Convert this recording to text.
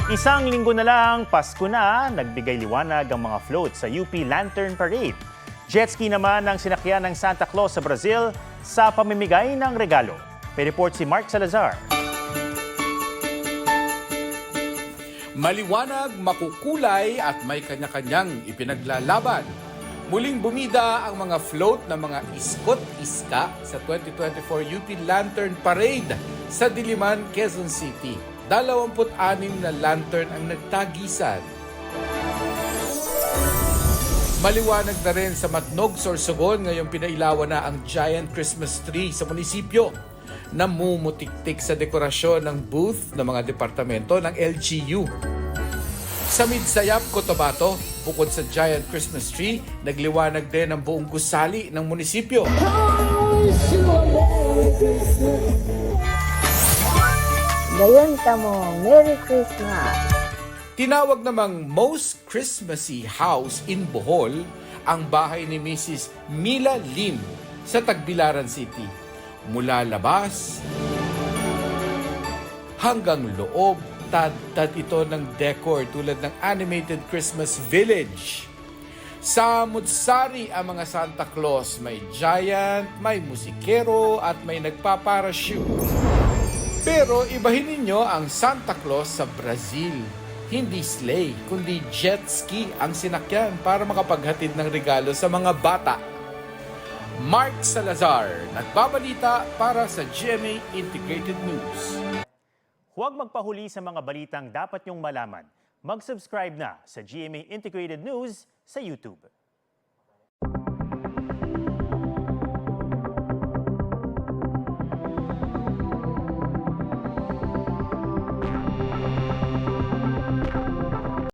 Isang linggo na lang, Pasko na, nagbigay liwanag ang mga float sa UP Lantern Parade. Jet ski naman ang sinakyan ng Santa Claus sa Brazil sa pamimigay ng regalo. May-report si Mark Salazar. Maliwanag, makukulay at may kanya-kanyang ipinaglalaban. Muling bumida ang mga float ng mga iskot-iska sa 2024 UP Lantern Parade sa Diliman, Quezon City. 26 na lantern ang nagtagisan. Maliwanag na rin sa Matnog, Sorsogon ngayong pinailawan na ang giant Christmas tree sa munisipyo. Namumutiktik sa dekorasyon ng booth ng mga departamento ng LGU. Sa Midsayap, Cotabato, bukod sa giant Christmas tree, nagliwanag din ang buong gusali ng munisipyo. Ngayon tamo, Merry Christmas! Tinawag namang most Christmassy house in Bohol ang bahay ni Mrs. Mila Lim sa Tagbilaran City. Mula labas hanggang loob, tad-tad ito ng decor tulad ng animated Christmas village. Sa Mutsari ang mga Santa Claus, may giant, may musikero at may nagpaparachute. Pero ibahin ninyo ang Santa Claus sa Brazil. Hindi sleigh, kundi jet ski ang sinakyan para makapaghatid ng regalo sa mga bata. Mark Salazar, nagbabalita para sa GMA Integrated News. Huwag magpahuli sa mga balitang dapat niyong malaman. Mag-subscribe na sa GMA Integrated News sa YouTube.